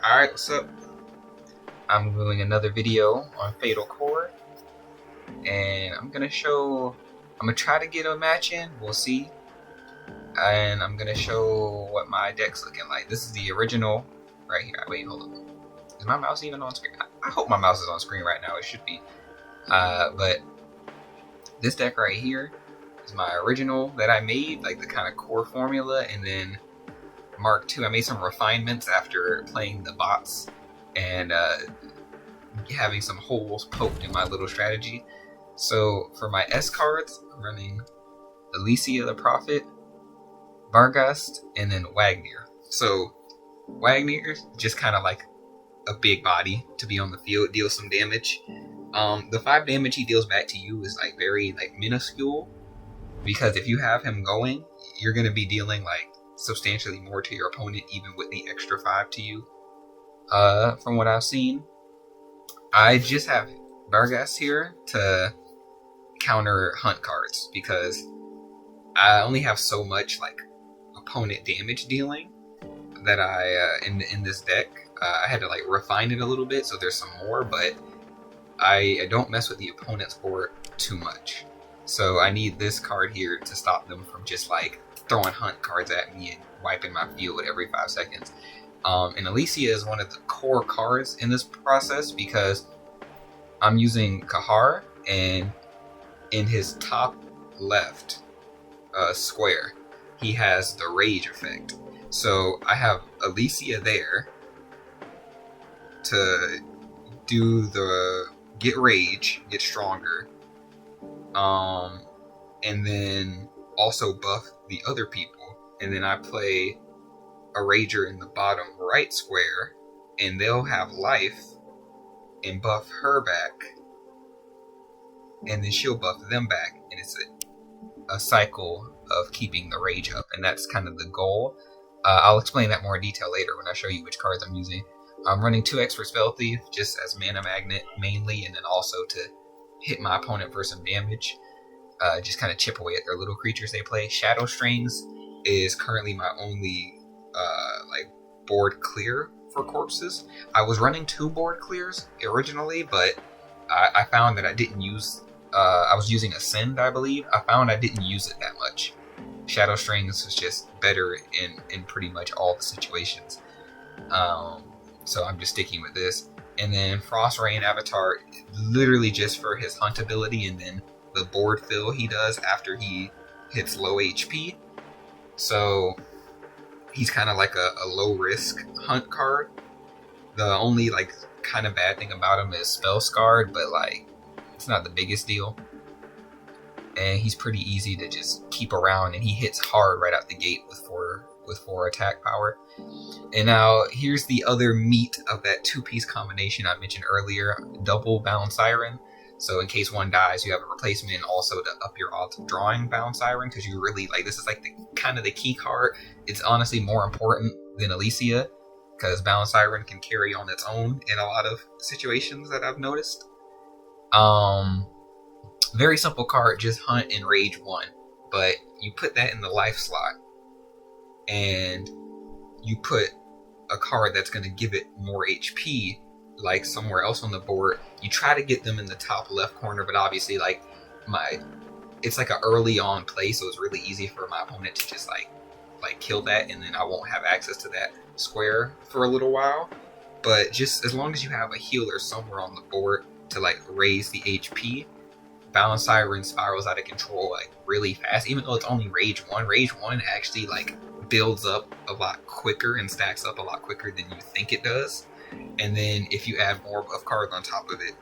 Alright, what's up? I'm doing another video on Fatal Core, and I'm gonna try to get a match in, we'll see. And I'm gonna show what my deck's looking like. This is the original right here. Wait, hold on. Is my mouse even on screen? I hope my mouse is on screen right now, it should be. But this deck right here is my original that I made, like the kind of core formula, and then Mark II, I made some refinements after playing the bots and having some holes poked in my little strategy. So for my S cards, I'm running Alicia the Prophet, Varghast, and then Wagner. So Wagner's just kind of like a big body to be on the field, deals some damage. The 5 damage he deals back to you is like very minuscule, because if you have him going, you're going to be dealing like substantially more to your opponent, even with the extra 5 to you. From what I've seen, I just have Varghast here to counter hunt cards, because I only have so much like opponent damage dealing that I in this deck. I had to like refine it a little bit, so there's some more, but I don't mess with the opponent's board too much. So I need this card here to stop them from just like throwing hunt cards at me and wiping my field every 5 seconds. And Alicia is one of the core cards in this process, because I'm using Kahar, and in his top left square, he has the rage effect. So I have Alicia there to do the get rage, get stronger, and then also buff the other people. And then I play a rager in the bottom right square, and they'll have life and buff her back, and then she'll buff them back, and it's a cycle of keeping the rage up, and that's kind of the goal. I'll explain that more in detail later when I show you which cards I'm using. I'm running 2x for Spell Thief, just as mana magnet mainly, and then also to hit my opponent for some damage. Just kind of chip away at their little creatures they play. Shadow Strings is currently my only board clear for corpses. I was running 2 board clears originally, but I found that I didn't use. I was using Ascend, I believe. I found I didn't use it that much. Shadow Strings is just better in pretty much all the situations. So I'm just sticking with this. And then Frost Rain Avatar, literally just for his hunt ability, and then the board fill he does after he hits low HP. So he's kind of like a low risk hunt card. The only like kind of bad thing about him is spell scarred, but like it's not the biggest deal. And he's pretty easy to just keep around, and he hits hard right out the gate with 4 attack power. And now here's the other meat of that 2-piece combination I mentioned earlier: double Bound Siren. So in case one dies, you have a replacement, and also to up your odds of drawing Bound Siren, because you really like, this is like the kind of the key card. It's honestly more important than Alicia, because Bound Siren can carry on its own in a lot of situations that I've noticed. Very simple card, just hunt and rage 1, but you put that in the life slot, and you put a card that's going to give it more HP like somewhere else on the board. You try to get them in the top left corner, but obviously like it's like an early on play, so it's really easy for my opponent to just like kill that, and then I won't have access to that square for a little while. But just as long as you have a healer somewhere on the board to like raise the HP, Bound Siren spirals out of control like really fast. Even though it's only rage 1 actually like builds up a lot quicker and stacks up a lot quicker than you think it does. And then if you add more buff cards on top of it,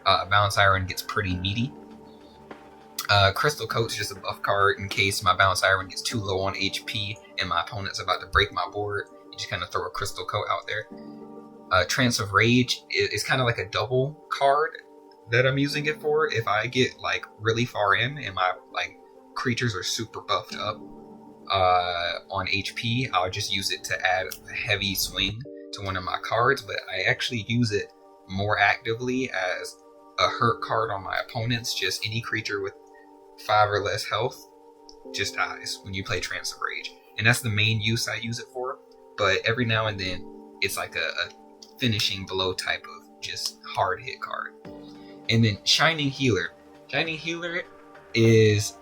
Bound Siren gets pretty meaty. Crystal Coat's just a buff card in case my Bound Siren gets too low on HP and my opponent's about to break my board. You just kind of throw a Crystal Coat out there. Trance of Rage is kind of like a double card that I'm using it for. If I get like really far in and my like creatures are super buffed up on HP, I'll just use it to add a heavy swing to one of my cards. But I actually use it more actively as a hurt card on my opponents. Just any creature with 5 or less health just dies when you play Trance of Rage, and that's the main use I use it for. But every now and then it's like a finishing blow type of just hard hit card. And then Shining Healer. Shining Healer is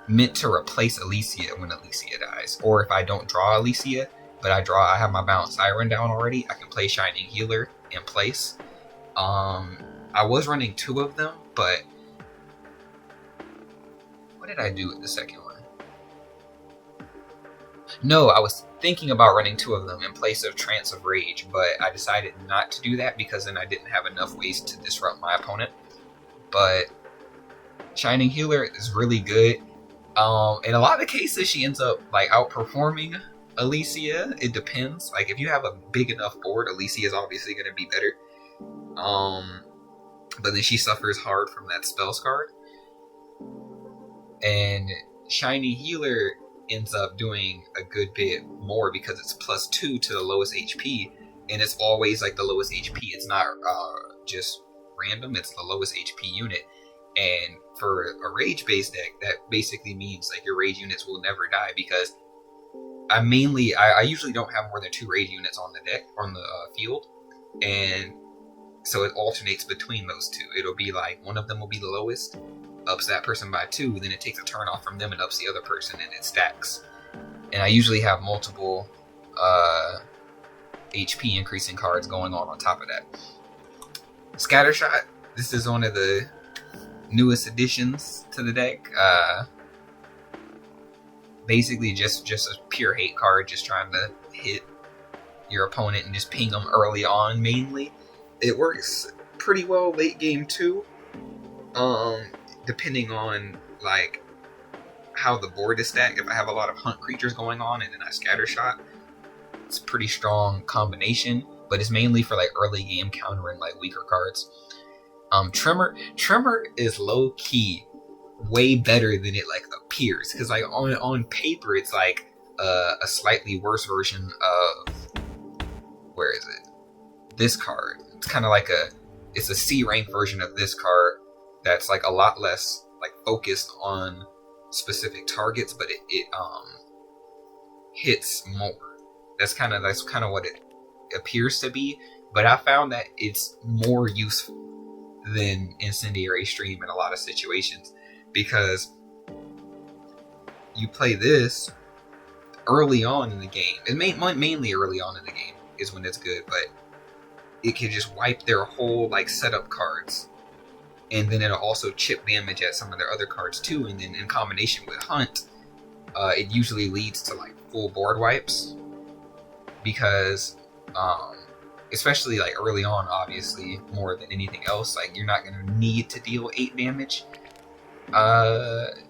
meant to replace Alicia when Alicia dies, or if I don't draw Alicia, but I have my Bound Siren down already, I can play Shining Healer in place. I was running 2 of them, but what did I do with the second one? No, I was thinking about running 2 of them in place of Trance of Rage, but I decided not to do that because then I didn't have enough ways to disrupt my opponent. But Shining Healer is really good. In a lot of cases, she ends up like outperforming Alicia. It depends. Like if you have a big enough board, Alicia is obviously going to be better. But then she suffers hard from that spell card. And Shining Healer ends up doing a good bit more because it's +2 to the lowest HP, and it's always like the lowest HP. It's not just random, it's the lowest HP unit. And for a rage based deck, that basically means like your rage units will never die, because I usually don't have more than 2 rage units on the deck, on the field, and so it alternates between those 2. It'll be like one of them will be the lowest, ups that person by 2, then it takes a turn off from them and ups the other person, and it stacks. And I usually have multiple HP increasing cards going on top of that. Scattershot, this is one of the newest additions to the deck. Basically just a pure hate card, just trying to hit your opponent and just ping them early on mainly. It works pretty well late game too, depending on like how the board is stacked. If I have a lot of hunt creatures going on and then I Scattershot, it's a pretty strong combination, but it's mainly for like early game countering like weaker cards. Tremor is low key way better than it like appears, because like on paper it's like a slightly worse version of, where is it, this card. It's kind of like it's a C rank version of this card that's like a lot less like focused on specific targets, but it hits more. That's kind of what it appears to be, but I found that it's more useful than Incendiary Stream in a lot of situations, because you play this early on in the game, and mainly early on in the game is when it's good, but it can just wipe their whole like setup cards, and then it'll also chip damage at some of their other cards too, and then in combination with Hunt, it usually leads to like full board wipes, because especially like early on, obviously more than anything else, like you're not going to need to deal 8 damage.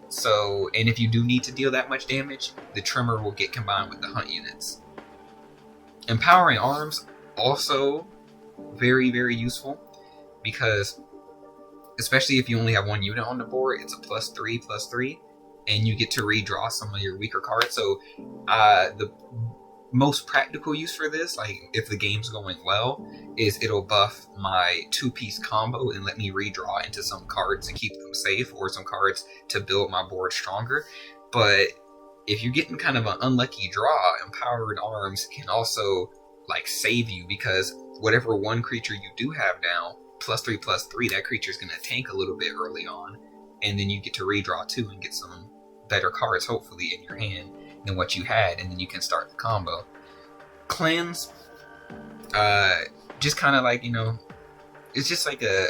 So, and if you do need to deal that much damage, the Tremor will get combined with the Hunt units. Empowering Arms, also very, very useful, because especially if you only have 1 unit on the board, it's a +3/+3, and you get to redraw some of your weaker cards. So the most practical use for this, like if the game's going well, is it'll buff my 2-piece combo and let me redraw into some cards to keep them safe, or some cards to build my board stronger. But if you're getting kind of an unlucky draw, Empowered Arms can also like save you, because whatever 1 creature you do have down, +3/+3, that creature's going to tank a little bit early on, and then you get to redraw 2 and get some better cards hopefully in your hand than what you had, and then you can start the combo. Cleanse, just kind of like, you know, it's just like a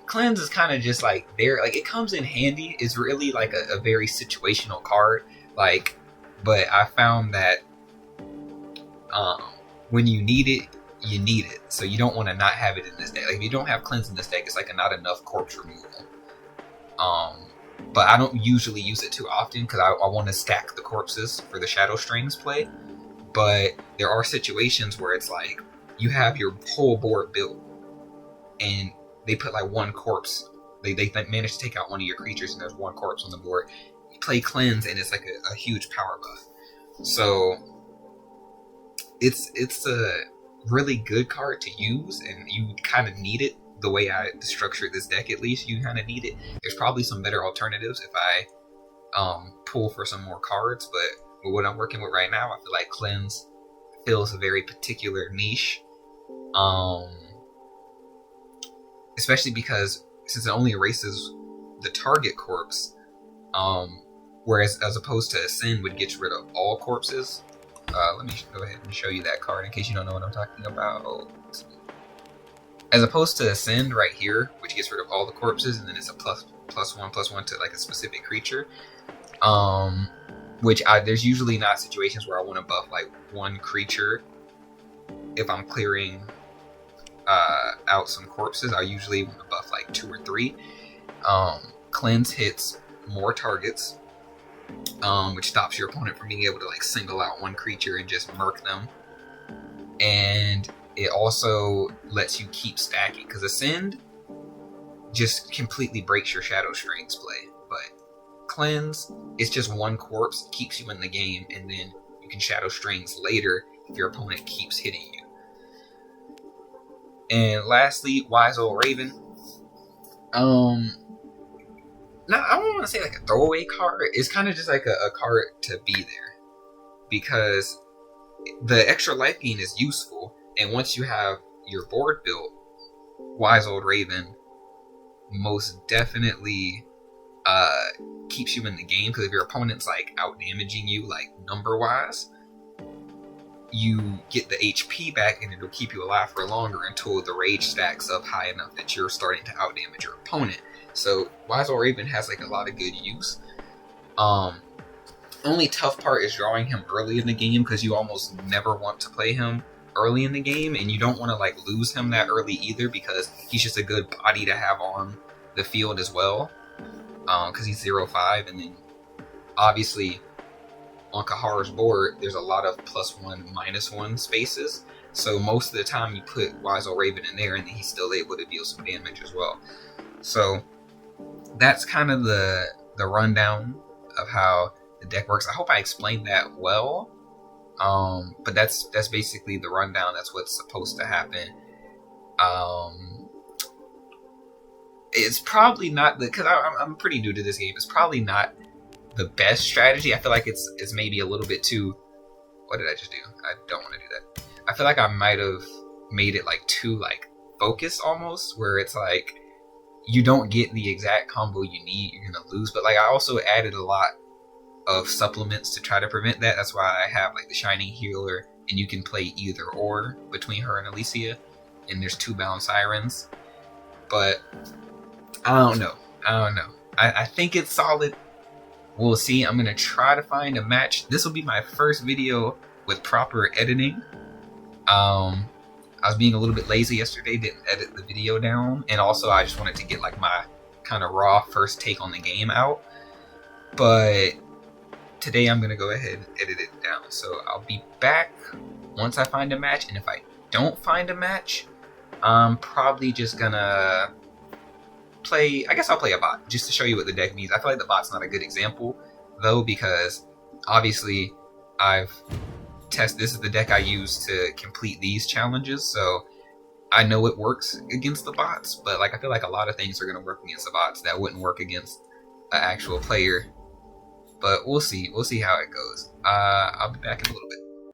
Cleanse is kind of just like there, like it comes in handy. It's really like a very situational card, like, but I found that when you need it, you need it, so you don't want to not have it in this deck. Like if you don't have Cleanse in this deck, it's like a not enough corpse removal. But I don't usually use it too often, because I want to stack the corpses for the Shadow Strings play. But there are situations where it's like you have your whole board built, and they put like 1 corpse. They manage to take out 1 of your creatures, and there's 1 corpse on the board. You play Cleanse, and it's like a huge power buff. So it's a really good card to use, and you kind of need it. The way I structured this deck, at least, you kind of need it. There's probably some better alternatives if I pull for some more cards, but with what I'm working with right now, I feel like Cleanse fills a very particular niche. Especially because since it only erases the target corpse, whereas as opposed to Ascend, which gets rid of all corpses. Let me go ahead and show you that card in case you don't know what I'm talking about. As opposed to Ascend right here, which gets rid of all the corpses, and then it's a +1/+1 to like a specific creature. There's usually not situations where I want to buff like one creature if I'm clearing out some corpses. I usually want to buff like 2 or 3. Cleanse hits more targets, which stops your opponent from being able to like single out one creature and just murk them. And it also lets you keep stacking, because Ascend just completely breaks your Shadow Strings play. But Cleanse, it's just one corpse, keeps you in the game, and then you can Shadow Strings later if your opponent keeps hitting you. And lastly, Wise Old Raven. Now I don't want to say like a throwaway card. It's kind of just like a card to be there, because the extra life gain is useful, and once you have your board built, Wise Old Raven most definitely keeps you in the game, because if your opponent's like out damaging you like number wise, you get the HP back and it'll keep you alive for longer until the rage stacks up high enough that you're starting to out damage your opponent. So Wise Old Raven has like a lot of good use. Only tough part is drawing him early in the game, because you almost never want to play him early in the game, and you don't want to like lose him that early either, because he's just a good body to have on the field as well, because he's 0/5, and then obviously on Kahar's board there's a lot of +1/-1 spaces, so most of the time you put Wise Old Raven in there and he's still able to deal some damage as well. So that's kind of the rundown of how the deck works. I hope I explained that well. But that's basically the rundown. That's what's supposed to happen. It's probably not because I'm pretty new to this game. It's probably not the best strategy. I feel like it's maybe a little bit too. What did I just do? I don't want to do that. I feel like I might have made it like too like focused almost, where it's like you don't get the exact combo you need, you're gonna lose. But like I also added a lot of supplements to try to prevent that. That's why I have like the Shining Healer, and you can play either or between her and Alicia, and there's 2 bound Sirens. But I don't know. I think it's solid. We'll see. I'm gonna try to find a match. This will be my first video with proper editing. I was being a little bit lazy yesterday, didn't edit the video down, and also I just wanted to get like my kind of raw first take on the game out. But today I'm gonna go ahead and edit it down, so I'll be back once I find a match. And if I don't find a match, I'm probably just gonna play, I guess I'll play a bot just to show you what the deck means. I feel like the bot's not a good example though, because obviously this is the deck I use to complete these challenges, so I know it works against the bots, but like I feel like a lot of things are going to work against the bots that wouldn't work against an actual player. But we'll see how it goes. I'll be back in a little bit.